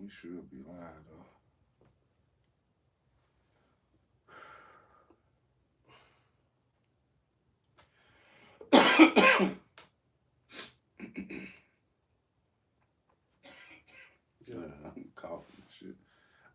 We should be lying though. I'm coughing and shit.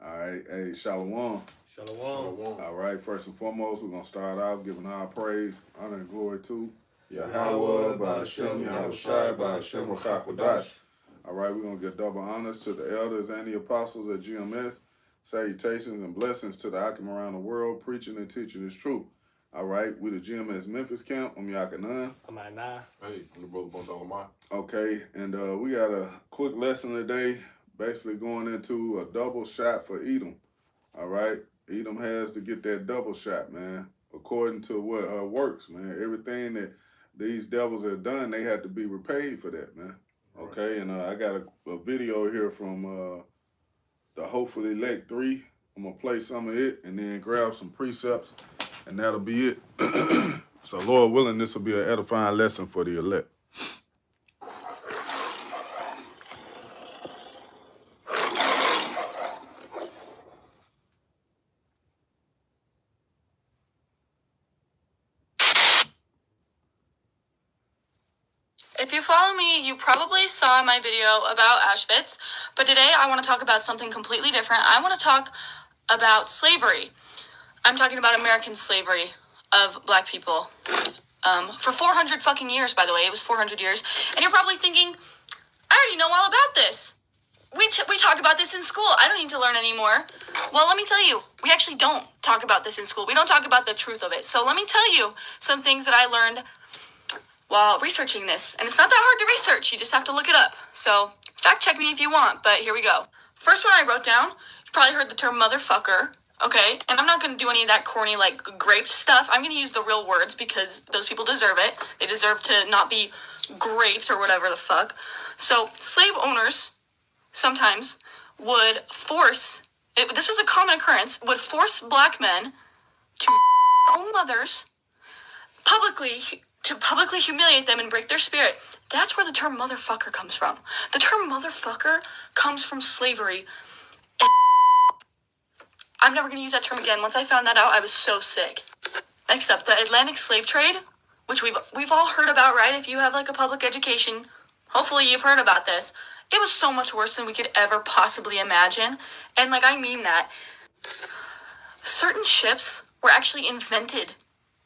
All right, hey, Shalom. Shalom. All right, first and foremost, we're gonna start out giving our praise, honor, and glory to Yahweh, by Hashem, Yahushai, by Hashem, Rachakodash. All right, we're gonna give double honors to the elders and the apostles at GMS. Salutations and blessings to the Akim around the world, preaching and teaching this truth. All right, we the GMS Memphis camp. I'm Yakanan. I'm at 9. Hey, I'm the brother Bondomai. Okay, and we got a quick lesson today, basically going into a double shot for Edumb. All right, Edumb has to get that double shot, man, according to what works, man. Everything that these devils have done, they had to be repaid for that, man. Okay, and I got a video here from the Hopefully Elect 3. I'm going to play some of it and then grab some precepts, and that'll be it. So, Lord willing, this will be an edifying lesson for the elect. If you follow me, you probably saw my video about Auschwitz, but today I want to talk about something completely different. I want to talk about slavery. I'm talking about American slavery of black people. For 400 fucking years, by the way. It was 400 years. And you're probably thinking, I already know all about this. We talk about this in school. I don't need to learn anymore. Well, let me tell you, we actually don't talk about this in school. We don't talk about the truth of it. So let me tell you some things that I learned while researching this. And it's not that hard to research. You just have to look it up. So fact check me if you want, but here we go. First one I wrote down, you probably heard the term motherfucker, okay? And I'm not going to do any of that corny, like, graped stuff. I'm going to use the real words because those people deserve it. They deserve to not be graped or whatever the fuck. So slave owners sometimes would force, this was a common occurrence, would force black men to their own mothers to publicly humiliate them and break their spirit. That's where the term motherfucker comes from. The term motherfucker comes from slavery. And I'm never going to use that term again. Once I found that out, I was so sick. Next up, the Atlantic slave trade, which we've all heard about, right? If you have like a public education, hopefully you've heard about this. It was so much worse than we could ever possibly imagine. And like, I mean that. Certain ships were actually invented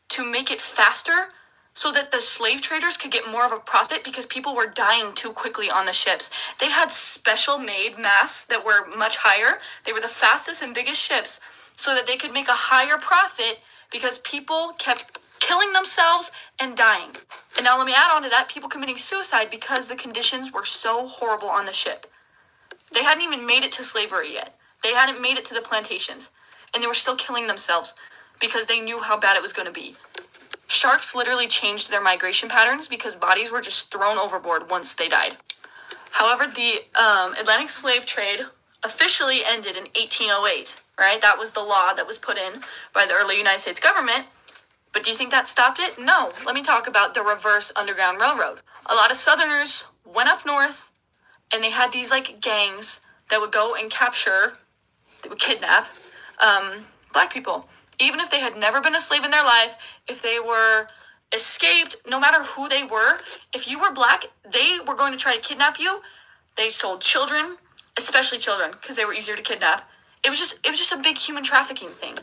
to make it faster so that the slave traders could get more of a profit because people were dying too quickly on the ships. They had special made masts that were much higher. They were the fastest and biggest ships so that they could make a higher profit because people kept killing themselves and dying. And now let me add on to that, people committing suicide because the conditions were so horrible on the ship. They hadn't even made it to slavery yet. They hadn't made it to the plantations. And they were still killing themselves because they knew how bad it was going to be. Sharks literally changed their migration patterns because bodies were just thrown overboard once they died. However, the Atlantic slave trade officially ended in 1808, right? That was the law that was put in by the early United States government. But do you think that stopped it? No. Let me talk about the reverse Underground Railroad. A lot of Southerners went up north, and they had these, like, gangs that would go and they would kidnap black people. Even if they had never been a slave in their life, if they were escaped, no matter who they were, if you were black, they were going to try to kidnap you. They sold children, especially children, because they were easier to kidnap. It was just a big human trafficking thing.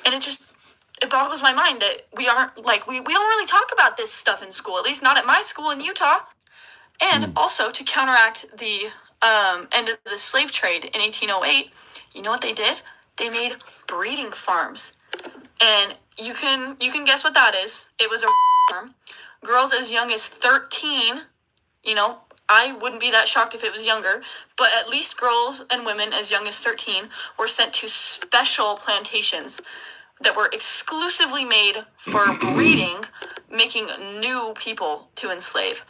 And it boggles my mind that we aren't, like, we don't really talk about this stuff in school, at least not at my school in Utah. And also, to counteract the end of the slave trade in 1808, you know what they did? They made breeding farms. And you can guess what that is. It was a farm. Girls as young as 13, I wouldn't be that shocked if it was younger, but at least girls and women as young as 13 were sent to special plantations that were exclusively made for breeding, making new people to enslave.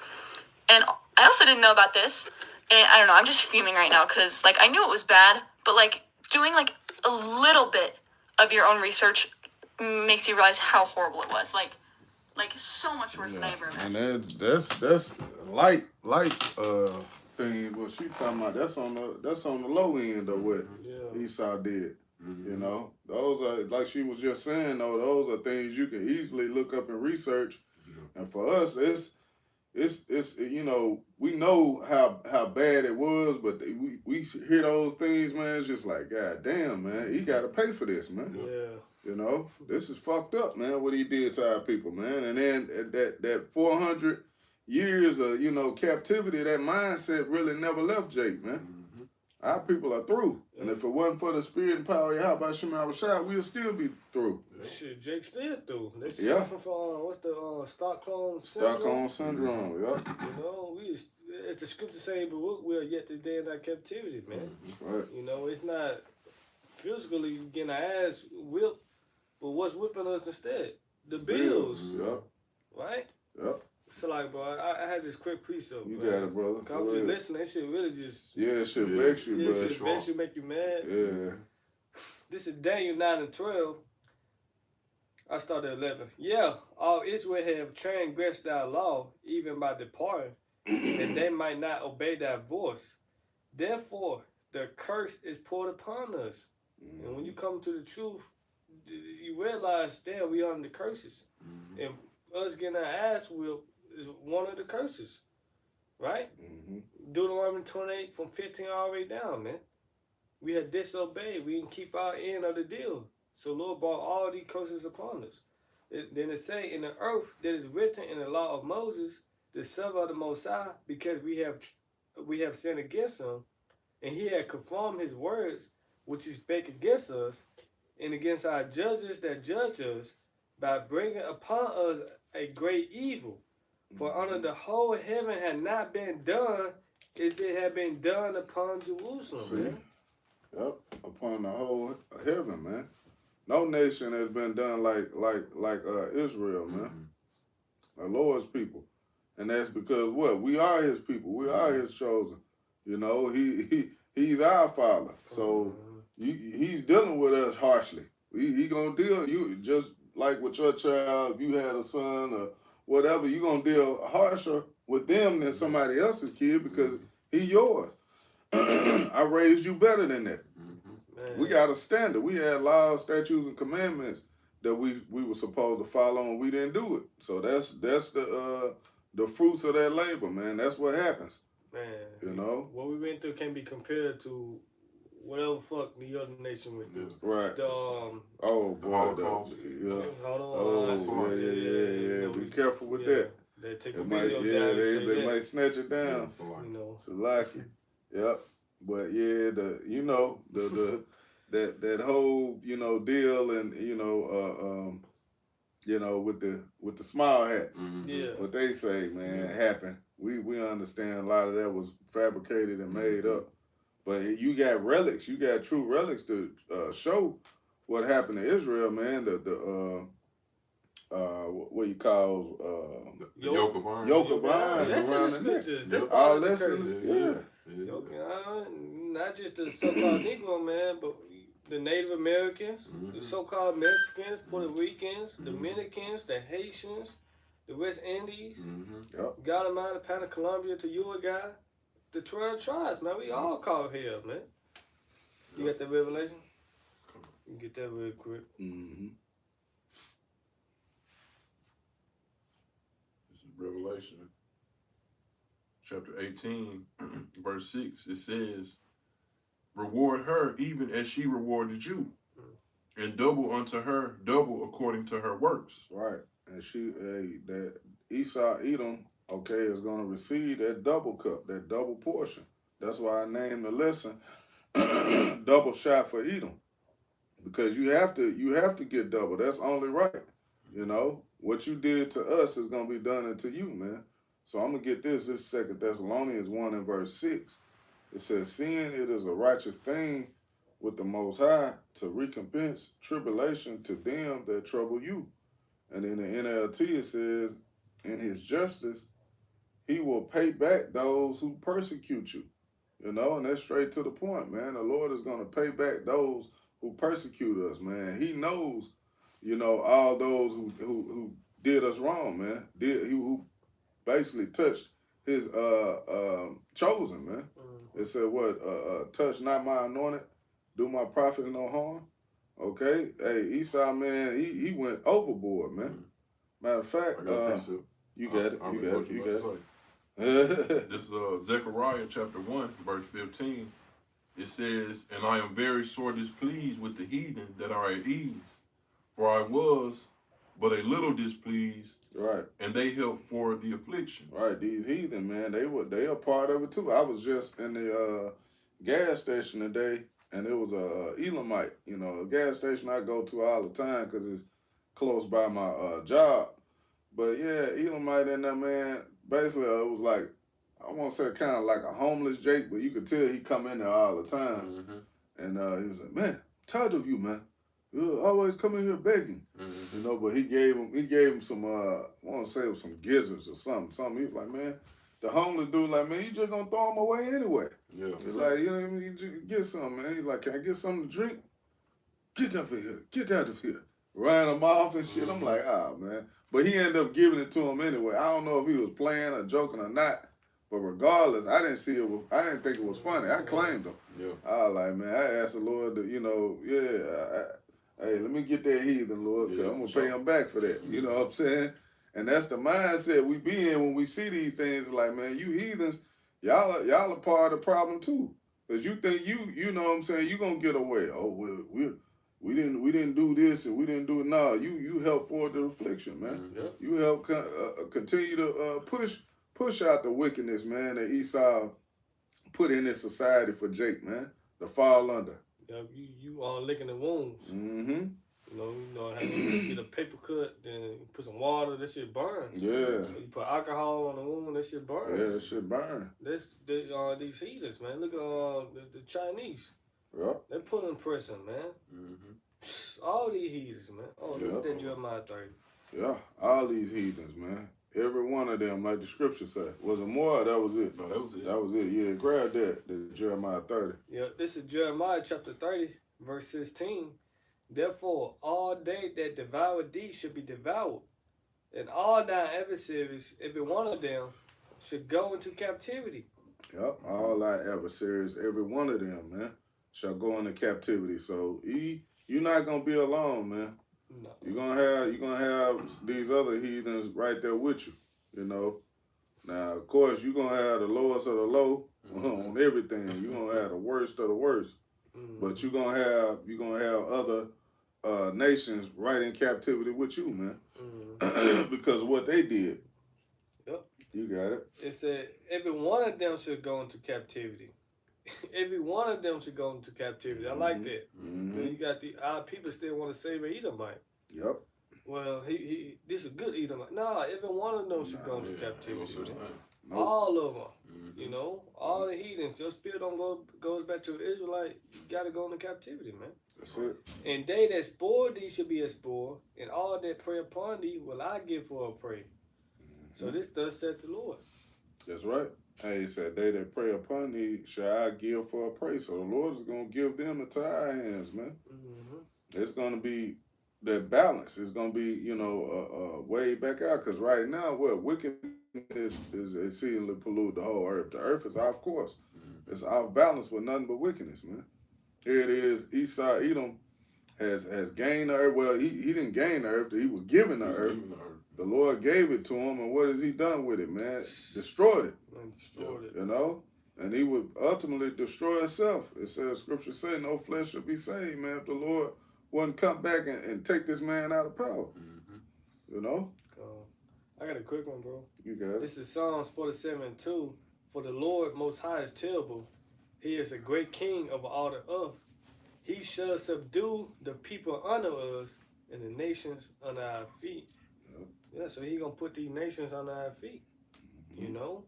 And I also didn't know about this, and I don't know, I'm just fuming right now, because, like, I knew it was bad, but, like, doing, like, a little bit of your own research makes you realize how horrible it was. Like so much worse than I ever imagined. And that's light things. What she talking about? That's on the low end of what Esau did. You know, those are, like she was just saying, though, those are things you can easily look up and research. And for us, it's you know, we know how bad it was, but we hear those things, man. It's just like, God damn, man, he got to pay for this, man. Yeah. You know, this is fucked up, man. What he did to our people, man. And then that 400 years of, you know, captivity, that mindset really never left Jake, man. Our people are through. And if it wasn't for the spirit and power of Yahweh Shema Rashad, we'll still be through. Shit, Jake still through. They suffer from, what's the Stockholm Syndrome? Stockholm Syndrome, yeah. You know, it's the scripture saying, but we're yet this day in our captivity, man. That's right. You know, it's not physically getting our ass whipped, but what's whipping us instead? The bills. Yeah. Right? Yep. So, like, bro, I had this quick precept. You got it, brother. I was just listening. That shit really just... Yeah, it should vex you, yeah, bro. It should vex you, make you mad. Yeah. This is Daniel 9 and 12. I started at 11. Yeah, all Israel have transgressed thy law, even by departing, and they might not obey thy voice. Therefore, the curse is poured upon us. And when you come to the truth, you realize, damn, we under the curses. And us getting our ass whipped is one of the curses. Right? Deuteronomy 28 from 15 all the way down, man. We had disobeyed. We didn't keep our end of the deal. So Lord brought all these curses upon us. Then it say, in the earth that is written in the law of Moses, the servant of the Most High, because we have sinned against him, and he had conformed his words, which he spake against us, and against our judges that judge us, by bringing upon us a great evil. For under the whole heaven had not been done as it had been done upon Jerusalem, man. Yep, upon the whole heaven, man. No nation has been done like Israel, man. The Lord's people. And that's because what? We are his people. We are his chosen. You know, he's our father. So he's dealing with us harshly. He gonna deal, you just like with your child, if you had a son or whatever, you gonna deal harsher with them than somebody else's kid because he yours. I raised you better than that. We got a standard. We had laws, statutes, and commandments that we were supposed to follow, and we didn't do it. So that's the fruits of that labor, man. That's what happens. Man, you know what we went through can be compared to whatever fuck the other nation went through. Right. The oh boy, yeah. Be careful with that. They take the video down. They might snatch it down. You know, Salaki. Yep. But yeah, that whole deal and with the small hats. Yeah. What they say, man, happened. We understand a lot of that was fabricated and made up. But you got relics, you got true relics to show what happened to Israel, man. What you call yoke of iron. Yoke of iron around the neck. All that's not just the so-called Negro, man, but the Native Americans, the so-called Mexicans, Puerto Ricans, Dominicans, the Haitians, the West Indies, Guatemala, Panama, Colombia to Uruguay, the 12 tribes, man. We all call here, man. You got that revelation? You can get that real quick. This is Revelation, chapter 18, verse 6. It says, reward her even as she rewarded you, and double unto her, double according to her works. Right. And that Esau, Edom, is going to receive that double cup, that double portion. That's why I named the lesson double shot for Edom. Because you have to get double. That's only right. You know, what you did to us is going to be done unto you, man. So I'm going to get this 2 Thessalonians 1 and verse 6. It says, seeing it is a righteous thing with the Most High to recompense tribulation to them that trouble you. And in the NLT it says, in his justice, he will pay back those who persecute you. You know, and that's straight to the point, man. The Lord is going to pay back those who persecute us, man. He knows, all those who did us wrong, man. Who basically touched his chosen, man. It said what? Touch not my anointed, do my prophet no harm. Okay, hey, Esau, man, he went overboard, man. Matter of fact, you got it, you got it, you got it. This is Zechariah chapter 1, verse 15. It says, "And I am very sore displeased with the heathen that are at ease, for I was but a little displeased, Right. And they helped for the affliction." Right, these heathen, man, they are part of it too. I was just in the gas station today, and it was a Elamite, you know, a gas station I go to all the time because it's close by my job. But yeah, Elamite in there, man. Basically, it was like, I won't say kind of like a homeless Jake, but you could tell he come in there all the time. And he was like, "Man, I'm tired of you, man. You always come in here begging." You know, but he gave him some, I want to say it was some gizzards or something. He was like, "Man," the homeless dude like, "Man, you just gonna throw them away anyway." Yeah. He's like, "You know what I mean? You just get some, man." He's like, "Can I get something to drink?" "Get up here, get out of here." Ran him off and shit. I'm like, "Oh, man." But he ended up giving it to him anyway. I don't know if he was playing or joking or not. But regardless, I didn't think it was funny. I claimed him. Yeah. I was like, man, I asked the Lord to, you know, hey, let me get that heathen, Lord, because I'm going to pay him back for that. You know what I'm saying? And that's the mindset we be in when we see these things. Like, man, you heathens, y'all are part of the problem too. Because you think you know what I'm saying, you going to get away. Oh, well, we didn't do this and we didn't do it. No, you help forward the affliction, man. You help continue to push out the wickedness, man, that Esau put in this society for Jake, man, to fall under. Yeah, you are licking the wounds. You know, how you get a paper cut, then you put some water, that shit burns. Yeah. You put alcohol on the wound, that shit burns. Yeah, that shit burn. These heathens, man. Look at the Chinese. Yeah. They put in prison, man. All these heathens, man. Oh, look at that Jeremiah 30. Yeah, all these heathens, man. Every one of them, like the scripture said. Was it more or that was it? No, that was it. That was it, yeah. Grab that, the Jeremiah 30. Yeah, this is Jeremiah chapter 30, verse 16. "Therefore, all they that devour thee should be devoured, and all thy adversaries, every one of them, should go into captivity." Yep, all our adversaries, every one of them, man, shall go into captivity. So you're not gonna be alone, man. No. You're gonna have these other heathens right there with you, you know. Now, of course, you're gonna have the lowest of the low on everything. You're gonna have the worst of the worst. But you're gonna have other nations right in captivity with you, man. Because of what they did. Yep. You got it. It said every one of them should go into captivity. Every one of them should go into captivity. I like that. You got our people still want to save an Edomite. Yep. Well, this is a good Edomite. No, every one of them should go into captivity. Nope. All of them. You know, all the heathens. Your spirit goes back to the Israelite. You got to go into captivity, man. That's it. "And they that spoil thee should be a spoil, and all that prey upon thee will I give for a prey." So this thus said the Lord. That's right. Hey, he said, "They that prey upon thee shall I give for a prey." So the Lord is going to give them into our hands, man. It's going to be that balance. It's going to be, you know, way back out. Because right now, wickedness is exceedingly polluted the whole earth. The earth is off course. It's off balance with nothing but wickedness, man. Here it is. Esau, Edom, has gained the earth. Well, he didn't gain the earth. He was given the earth. The Lord gave it to him, and what has he done with it, man? Destroyed it. Destroyed it. You know? And he would ultimately destroy itself. It says, scripture say, no flesh shall be saved, man, if the Lord wouldn't come back and take this man out of power. You know? I got a quick one, bro. You got it. This is Psalms 47:2. "For the Lord Most High is terrible. He is a great king over all the earth. He shall subdue the people under us and the nations under our feet." Yeah, so he gonna put these nations under our feet. You know?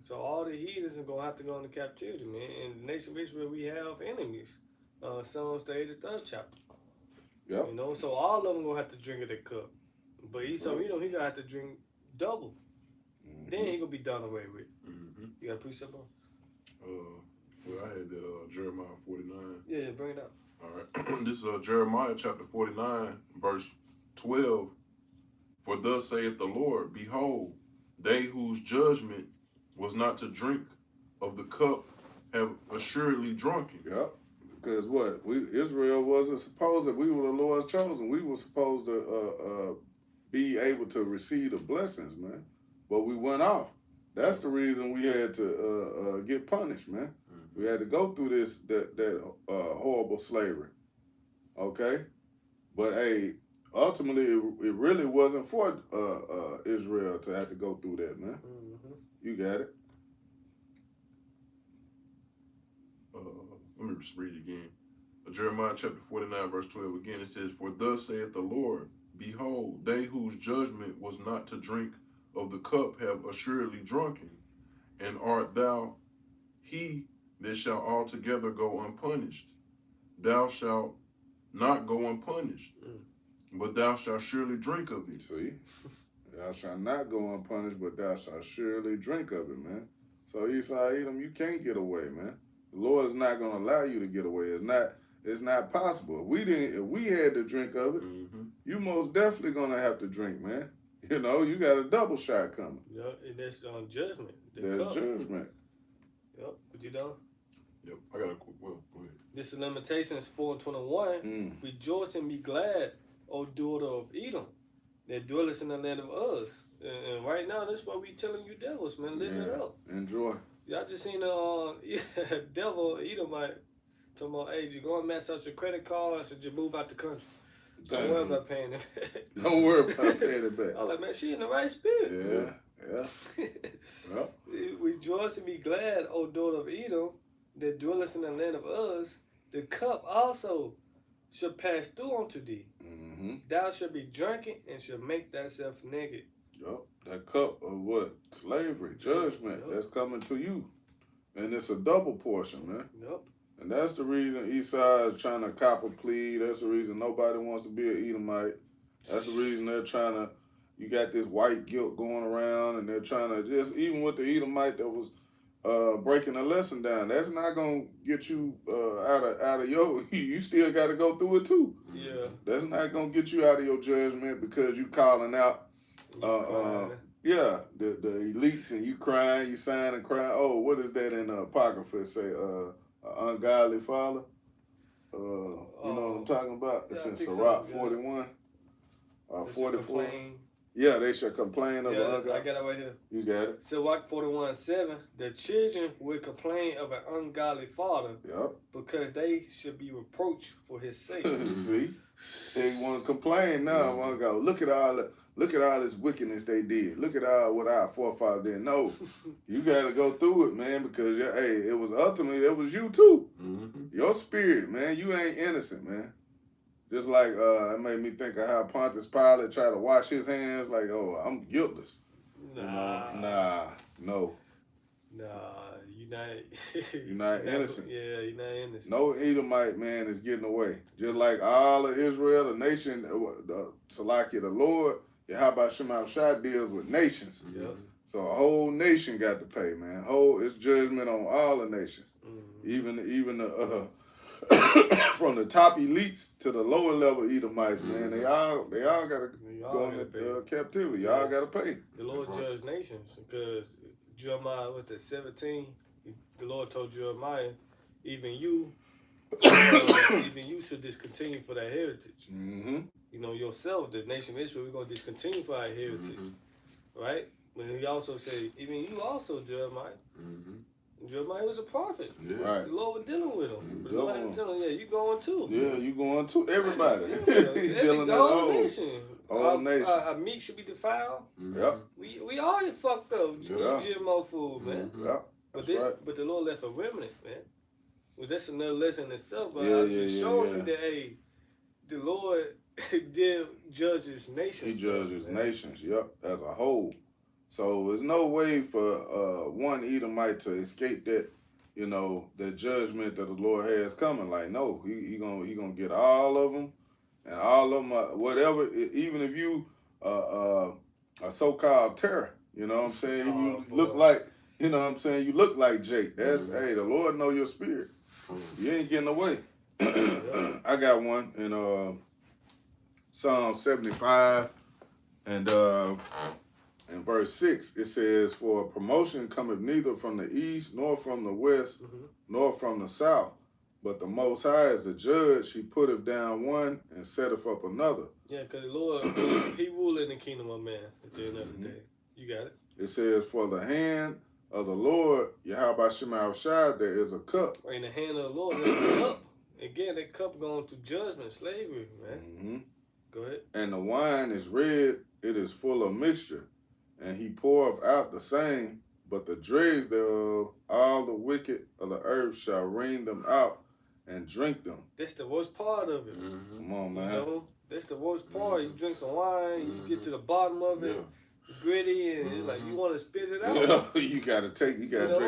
So all the heathens are gonna have to go into captivity, man. And the nation of Israel, we have enemies. Psalms the 83rd chapter. Yep. You know, so all of them gonna have to drink of that cup. But Esau, you know, he gonna have to drink double. Then he gonna be done away with. You got a precept on? Well, I had that Jeremiah 49. Yeah, bring it up. All right. This is Jeremiah chapter 49, verse 12. "For thus saith the Lord, behold, they whose judgment was not to drink of the cup have assuredly drunken. Yep. Because what? Israel wasn't supposed that we were the Lord's chosen. We were supposed to be able to receive the blessings, man. But we went off. That's the reason we had to get punished, man. We had to go through that horrible slavery. Okay? But hey, ultimately it really wasn't for Israel to have to go through that, man. Mm-hmm. You got it. Let me just read it again. Jeremiah chapter 49, verse 12. Again, it says, "For thus saith the Lord, behold, they whose judgment was not to drink of the cup have assuredly drunken, and art thou he that shall altogether go unpunished. Thou shalt not go unpunished, but thou shalt surely drink of it." See? Thou shalt not go unpunished, but thou shalt surely drink of it, man. So Esau, Edom, you can't get away, man. The Lord is not going to allow you to get away. It's not possible. If we had to drink of it, you most definitely going to have to drink, man. You know, you got a double shot coming. Yeah, and that's judgment. There's judgment. Yep, what you done? Yep, I got a quick, well, go ahead. This is Lamentations 4:21. Rejoice and be glad, O daughter of Edom, that dwellest in the land of Uz. And right now, that's what we telling you devils, man. Live it up. Enjoy. Y'all just seen devil Edomite talking about, hey, you go and mess up your credit card, so you move out the country. Don't worry about paying it back. Don't worry about paying it back. I was like, man, she in the right spirit. Yeah. Yep. Rejoice and be glad, O daughter of Edom, that dwellest in the land of Uz. The cup also shall pass through unto thee. Thou shalt be drunken and shall make thyself naked. Yep. That cup of what? Slavery, judgment, that's coming to you. And it's a double portion, man. Yep. And that's the reason Esau is trying to cop a plea. That's the reason nobody wants to be an Edomite. That's the reason they're trying to, you got this white guilt going around, and they're trying to just, even with the Edomite that was breaking a lesson down, that's not going to get you out of your, you still got to go through it too. Yeah. That's not going to get you out of your judgment because you calling out, the elites, and you crying, you sighing and crying. Oh, what is that in the Apocrypha? It say, ungodly father. You know what I'm talking about? It's in Sirach 41, 44. Yeah, they shall complain of I got it right here. You got it. Sirach 41:7. The children will complain of an ungodly father. Yep. Because they should be reproached for his sake. See, they want to complain now. Want to go look at all this wickedness they did. Look at what our forefathers did. No, you got to go through it, man, because it was ultimately it was you too. Your spirit, man. You ain't innocent, man. Just like it made me think of how Pontius Pilate tried to wash his hands, like, oh, I'm guiltless. Nah. No. Nah, You're not innocent. Yeah, you're not innocent. No Edomite, man, is getting away. Just like all of Israel, the nation, the Lord, Yahweh Shema Shah deals with nations. Yep. So a whole nation got to pay, man. It's judgment on all the nations. Even the from the top elites to the lower level Edomites, man, they all gotta go into captivity. Y'all gotta pay. The Lord judged nations because Jeremiah 17. The Lord told Jeremiah, even you should discontinue for that heritage. You know, yourself, the nation of Israel, we're gonna discontinue for our heritage, right? But he also said, even you also, Jeremiah. Jeremiah was a prophet. Yeah. Right. The Lord was dealing with him. But the Lord had to tell him, you going too. Yeah, you going too. Everybody. He's dealing with the whole nation. Whole nation. Our meat should be defiled. Yep. We all fucked up. GMO food, man. Yep. But the Lord left a remnant, man. Well, that's another lesson in itself. But I'm just showing you that, the Lord did judge his nations. He judges nations, as a whole. So there's no way for one Edomite to escape that, that judgment that the Lord has coming. Like, no, he gonna get all of them, and all of them, whatever. Even if you a so-called terror, you know what I'm saying? You look like, you know what I'm saying? You look like Jake. That's hey, the Lord know your spirit. You ain't getting away. I got one in Psalm 75, and in verse 6, it says, "For promotion cometh neither from the east, nor from the west, nor from the south. But the Most High is the judge. He putteth down one and setteth up another." Yeah, because the Lord, he ruling the kingdom of man at the end of the day. You got it. It says, "For the hand of the Lord, Yahweh Shema Shai, there is a cup." In the hand of the Lord, there's a cup. Again, that cup going to judgment, slavery, man. Go ahead. "And the wine is red, it is full of mixture. And he poureth out the same, but the dregs thereof, all the wicked of the earth shall wring them out and drink them." That's the worst part of it. Come on, man. You know, that's the worst part. You drink some wine, you get to the bottom of it, gritty, and it's like you want to spit it out. You gotta drink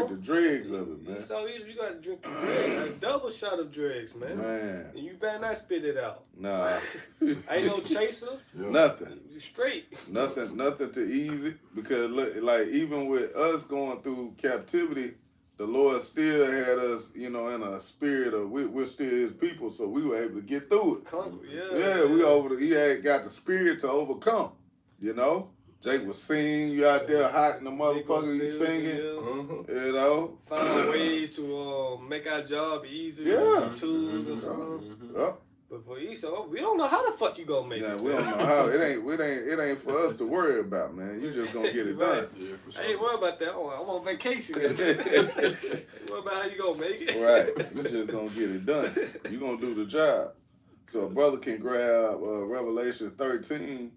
the dregs of it, man. So you gotta drink the dregs, a double shot of dregs, man. And you better not spit it out. Nah. Ain't no chaser. Nothing. Straight. Nothing to ease it, because look, like even with us going through captivity, the Lord still had us, you know, in a spirit of we're still His people, so we were able to get through it. He had got the spirit to overcome, you know. Jake was singing, you out there hot in the motherfucker, you singing, you know. Find ways to make our job easier, some tools and something. But for Esau, we don't know how the fuck you gonna make it. We don't know how. It ain't for us to worry about, man. You just gonna get it done. Yeah, for sure. I ain't worried about that. I'm on vacation. Ain't worried about how you gonna make it. Right. You just gonna get it done. You gonna do the job. So a brother can grab Revelation 13,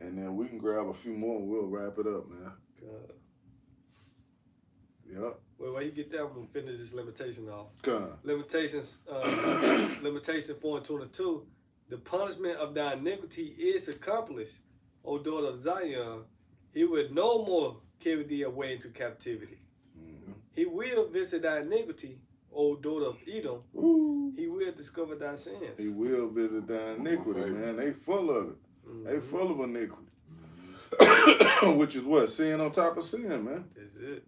and then we can grab a few more and we'll wrap it up, man. Yep. Well, while you get that, I'm gonna finish this limitation off. Limitations. Limitation 4:22. The punishment of thy iniquity is accomplished, O daughter of Zion. He will no more carry thee away into captivity. He will visit thy iniquity, O daughter of Edom. He will discover thy sins. He will visit thy iniquity, man. They full of it. They full of iniquity. Which is what? Sin on top of sin, man. That's it.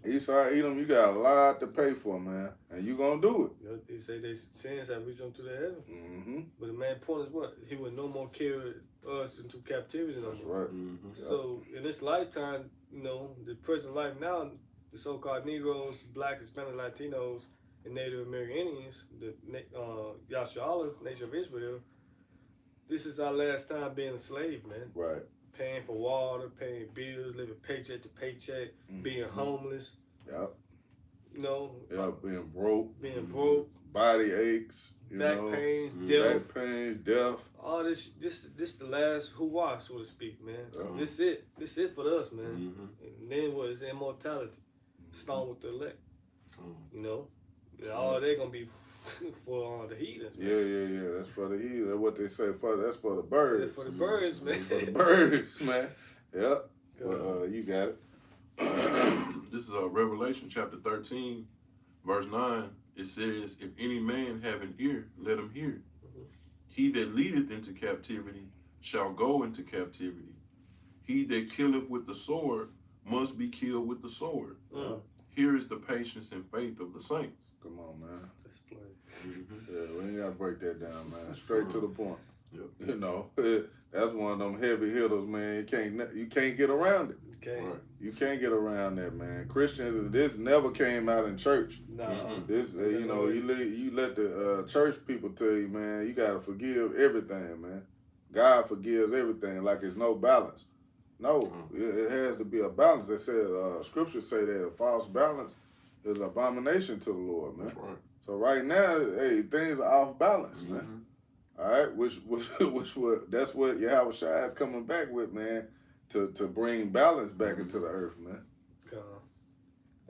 Esau, Edom, you got a lot to pay for, man, and you gonna do it. You know, they say their sins have reached unto the heaven. But the main point is what? He will no more carry us into captivity no more. Right. So in this lifetime, you know, the present life now, the so-called Negroes, Blacks, Hispanic, Latinos, and Native American Indians, the Yashala, Nation of Israel, this is our last time being a slave, man. Right. Paying for water, paying bills, living paycheck to paycheck, being homeless. Yep. You know. Being broke. Being broke. Body aches. Back pains, death. Back pains, death. All this the last hoo-wah, so to speak, man. This it for us, man. And then what is immortality? Stone with the elect. You know? All they're gonna be for the heathens. Yeah. That's for the heathens. That's what they say. That's for the birds. That's for the birds, man. For the birds, man. Yep. You got it. This is Revelation chapter 13, verse 9. It says, "If any man have an ear, let him hear. He that leadeth into captivity shall go into captivity. He that killeth with the sword must be killed with the sword. Here is the patience and faith of the saints." Come on, man. Yeah, we ain't gotta break that down, man. Straight to the point. Yep. You know, that's one of them heavy hitters, man. You can't get around it. You can't get around that, man. Christians, this never came out in church. No. This, you know, you let the church people tell you, man, you gotta forgive everything, man. God forgives everything, like it's no balance. No, it has to be a balance. They said, scriptures say that a false balance is abomination to the Lord, man. That's right. So right now, hey, things are off balance, man. All right, that's what Yahweh Shai is coming back with, man, to bring balance back into the earth, man.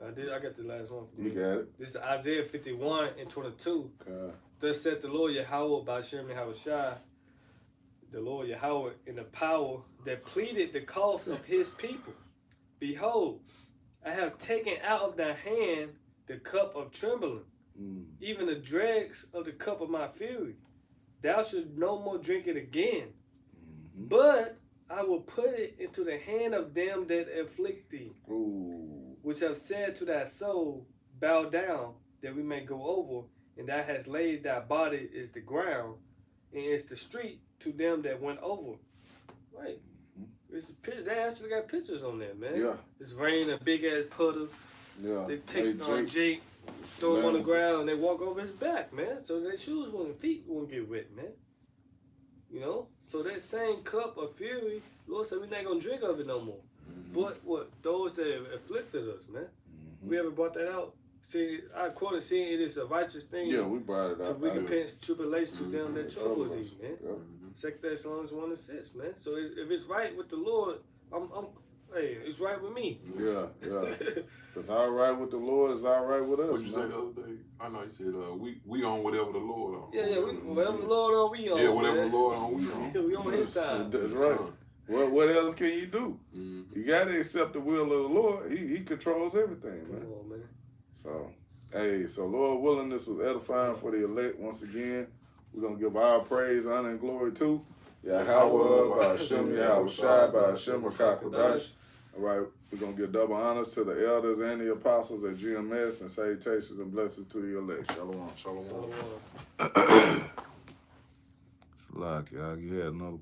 I got the last one for you. You got it. This is Isaiah 51:22. Thus said the Lord Yahweh by Shem Yahweh Shai, the Lord Yahweh in the power that pleaded the cause of his people. Behold, I have taken out of thy hand the cup of trembling, even the dregs of the cup of my fury. Thou shalt no more drink it again, but I will put it into the hand of them that afflict thee, which have said to thy soul, bow down, that we may go over, and thou hast laid thy body is the ground, and is the street to them that went over. Right. They actually got pictures on there, man. Yeah. It's raining a big ass puddle. Yeah. They take Hey, Jake, throw him on the ground, and they walk over his back, man. So their feet won't get wet, man. You know? So that same cup of fury, Lord said we're not gonna drink of it no more. But what? Those that afflicted us, man. We ever brought that out? See, I quoted, saying it is a righteous thing. Yeah, we brought it to up. recompense tribulation to them that trouble thee, man. Yep. 2 Thessalonians 1:6, man. So if it's right with the Lord, hey, it's right with me. Yeah. If it's all right with the Lord, it's all right with us. What you say the other day? I know you said we on whatever the Lord on. Yeah, whatever the Lord on, we on. Yeah, whatever man. the Lord on, we on. We on His time. That's right. What else can you do? You got to accept the will of the Lord. He controls everything, man. Come on, man. So, hey, Lord willing, this was edifying for the elect once again. We're going to give our praise, honor, and glory to Yahweh, by Hashem, Yahweh Shai, by Hashem, Rakakwadash. All right, we're going to give double honors to the elders and the apostles at GMS, and salutations and blessings to the elect. Shalom. Shalom. Shalom. It's like, y'all, you had another